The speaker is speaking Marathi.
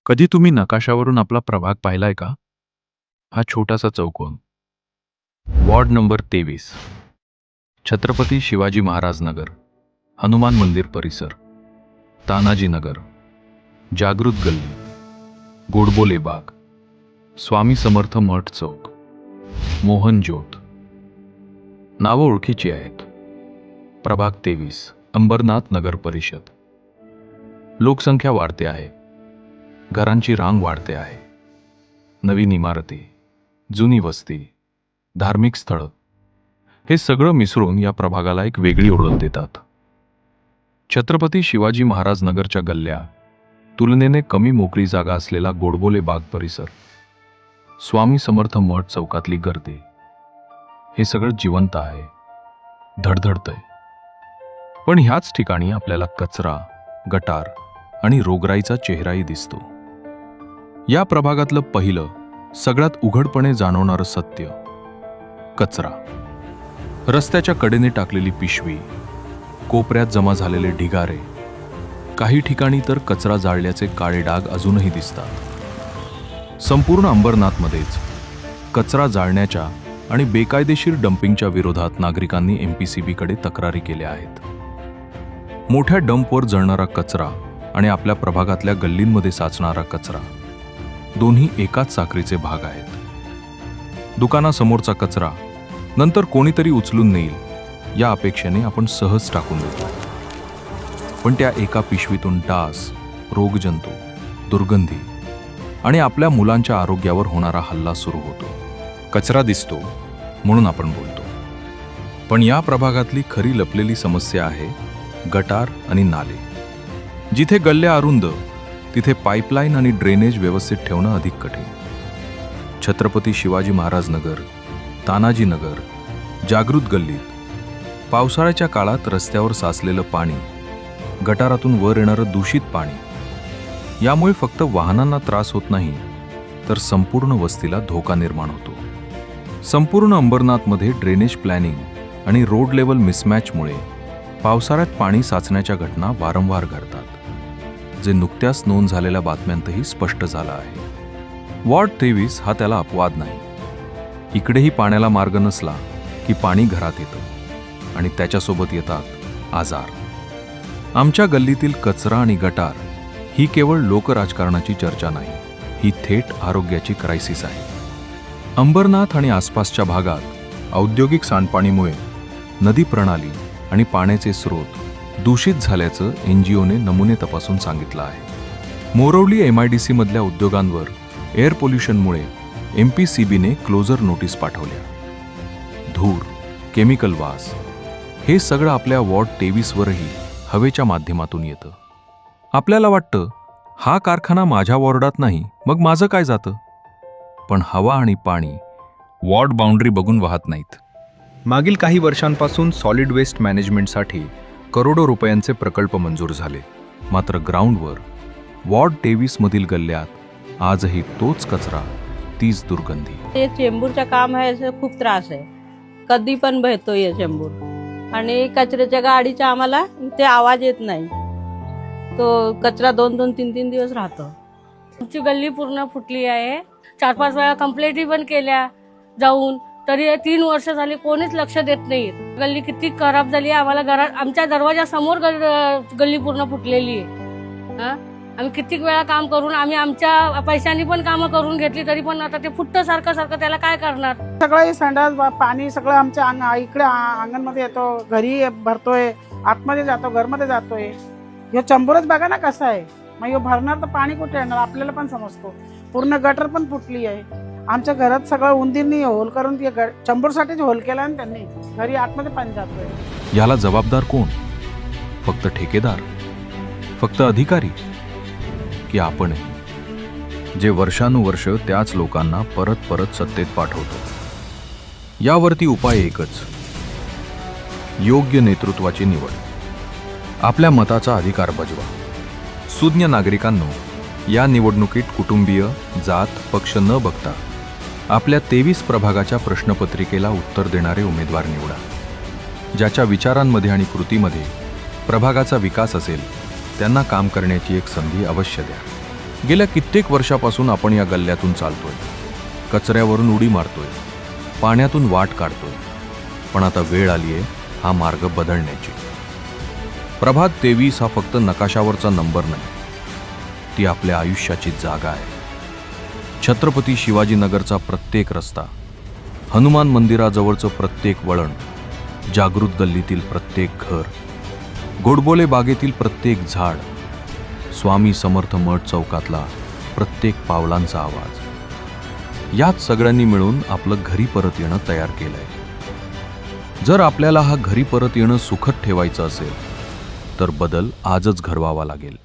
कधी तुम्ही नकाशावरून आपला प्रभाग पाहिलाय का? हा छोटासा चौकोन. वॉर्ड नंबर 23, छत्रपती शिवाजी महाराज नगर, हनुमान मंदिर परिसर, तानाजी नगर, जागृत गल्ली, गोडबोले बाग, स्वामी समर्थ मठ चौक, मोहन ज्योत. नावं ओळखीची आहेत. प्रभाग 23, अंबरनाथ नगर परिषद. लोकसंख्या वाढते आहे. घरांची रांग वाढते आहे. नवीन इमारती, जुनी वस्ती, धार्मिक स्थळं, हे सगळं मिसळून या प्रभागाला एक वेगळी ओळख देतात. छत्रपती शिवाजी महाराज नगरच्या गल्ल्या, तुलनेने कमी मोकळी जागा असलेला गोडबोले बाग परिसर, स्वामी समर्थ मठ चौकातली गर्दी, हे सगळं जिवंत आहे, धडधडतंय. पण ह्याच ठिकाणी आपल्याला कचरा, गटार आणि रोगराईचा चेहराही दिसतो. या प्रभागातलं पहिलं, सगळ्यात उघडपणे जाणवणारं सत्य, कचरा. रस्त्याच्या कडेने टाकलेली पिशवी, कोपऱ्यात जमा झालेले ढिगारे, काही ठिकाणी तर कचरा जाळल्याचे काळे डाग अजूनही दिसतात. संपूर्ण अंबरनाथमध्येच कचरा जाळण्याच्या आणि बेकायदेशीर डंपिंगच्या विरोधात नागरिकांनी MPCBकडे तक्रारी केल्या आहेत. मोठ्या डंपवर जळणारा कचरा आणि आपल्या प्रभागातल्या गल्लींमध्ये साचणारा कचरा, दोन्ही एकाच साखरेचे भाग आहेत. दुकानासमोरचा कचरा नंतर कोणीतरी उचलून नेईल या अपेक्षेने आपण सहज टाकून देतो. पण त्या एका पिशवीतून डास, रोगजंतू, दुर्गंधी आणि आपल्या मुलांच्या आरोग्यावर होणारा हल्ला सुरू होतो. कचरा दिसतो म्हणून आपण बोलतो. पण या प्रभागातली खरी लपलेली समस्या आहे गटार आणि नाले. जिथे गल्ल्या अरुंद, तिथे पाईपलाईन आणि ड्रेनेज व्यवस्थित ठेवणं अधिक कठीण. छत्रपती शिवाजी महाराज नगर, तानाजी नगर, जागृत गल्लीत पावसाळ्याच्या काळात रस्त्यावर साचलेलं पाणी, गटारातून वर येणारं दूषित पाणी, यामुळे फक्त वाहनांना त्रास होत नाही, तर संपूर्ण वस्तीला धोका निर्माण होतो. संपूर्ण अंबरनाथमध्ये ड्रेनेज प्लॅनिंग आणि रोड लेवल मिसमॅचमुळे पावसाळ्यात पाणी साचण्याच्या घटना वारंवार घडतात, जे नुकत्याच नोंद झालेल्या बातम्यांतही स्पष्ट झालं आहे. वॉर्ड 23 हा त्याला अपवाद नाही. इकडेही पाण्याला मार्ग नसला की पाणी घरात येतं आणि त्याच्यासोबत येतात आजार. आमच्या गल्लीतील कचरा आणि गटार ही केवळ लोकराजकारणाची चर्चा नाही, ही थेट आरोग्याची क्रायसिस आहे. अंबरनाथ आणि आसपासच्या भागात औद्योगिक सांडपाणीमुळे नदी प्रणाली आणि पाण्याचे स्रोत दूषित झाल्याचं NGOने नमुने तपासून सांगितलं आहे. मोरवली MIDC मधल्या उद्योगांवर एअर पोल्युशनमुळे MPCBने क्लोजर नोटीस पाठवल्या. धूर, केमिकल वास, हे सगळं आपल्या वॉर्ड 23 वरही हवेच्या माध्यमातून येतं. आपल्याला वाटतं हा कारखाना माझ्या वॉर्डात नाही, मग माझं काय जातं? पण हवा आणि पाणी वॉर्ड बाउंड्री बघून वाहत नाहीत. मागील काही वर्षांपासून सॉलिड वेस्ट मॅनेजमेंटसाठी करोडो रुपयांचे प्रकल्प मंजूर झाले. मात्र ग्राउंडवर वॉर्ड 23 मधील गल्ल्यात आजही तोच कचरा, तीच दुर्गंधी. हे चेंबूरचं काम आहे, असं खूप त्रास आहे. कधी पण बहतोय चेंबूर आणि कचऱ्याच्या गाडीचा आम्हाला इथे आवाज येत नाही. तो कचरा 2-2, 3-3 दिवस राहतो. आमची गल्ली पूर्ण फुटली आहे. 4-5 वेळा कंप्लेंटी पण केल्या जाऊन, तरी 3 वर्ष झाली कोणीच लक्ष देत नाही. गल्ली किती खराब झाली आहे. आम्हाला घरात, आमच्या दरवाजासमोर गल्ली पूर्ण फुटलेली आहे. आम्ही कित्येक वेळा काम करून, आम्ही आमच्या पैशांनी पण कामं करून घेतली, तरी पण आता ते फुटतं सारखं त्याला काय करणार? सगळं संडास पाणी सगळं आमच्या इकडे अंगणमध्ये येतो, घरी भरतोय, आतमध्ये जातो, घरमध्ये जातोय. हे चंबूरच बघा ना कसं आहे. मग हे भरणार तर पाणी कुठे येणार? आपल्याला पण समजतो. पूर्ण गटर पण फुटली आहे. आमच्या घरात सगळं उंदीरनी होल करून चंबूरसाठीच होल केला ना त्यांनी. घरी आतमध्ये पाणी जातोय. याला जबाबदार कोण? फक्त ठेकेदार? फक्त अधिकारी? की आपणही, जे वर्षानुवर्ष त्याच लोकांना परत परत सत्तेत पाठवतो? यावरती उपाय एकच, योग्य नेतृत्वाची निवड. आपल्या मताचा अधिकार बजवा. सुज्ञ नागरिकांनो, या निवडणुकीत कुटुंबीय, जात, पक्ष न बघता आपल्या 23 प्रभागाच्या प्रश्नपत्रिकेला उत्तर देणारे उमेदवार निवडा. ज्याच्या विचारांमध्ये आणि कृतीमध्ये प्रभागाचा विकास असेल, त्यांना काम करण्याची एक संधी अवश्य द्या. गेल्या कित्येक वर्षापासून आपण या गल्ल्यातून चालतोय, कचऱ्यावरून उडी मारतोय, पाण्यातून वाट काढतोय, पण आता वेळ आली आहे हा मार्ग बदलण्याची. प्रभाग 23 हा फक्त नकाशावरचा नंबर नाही, ती आपल्या आयुष्याची जागा आहे. छत्रपती शिवाजीनगरचा प्रत्येक रस्ता, हनुमान मंदिराजवळचं प्रत्येक वळण, जागृत गल्लीतील प्रत्येक घर, गोडबोले बागेतील प्रत्येक झाड, स्वामी समर्थ मठ चौकातला प्रत्येक पावलांचा आवाज, यात सगळ्यांनी मिळून आपलं घरी परत येणं तयार केलंय. जर आपल्याला हा घरी परत येणं सुखद ठेवायचं असेल तर बदल आजच घडवावा लागेल.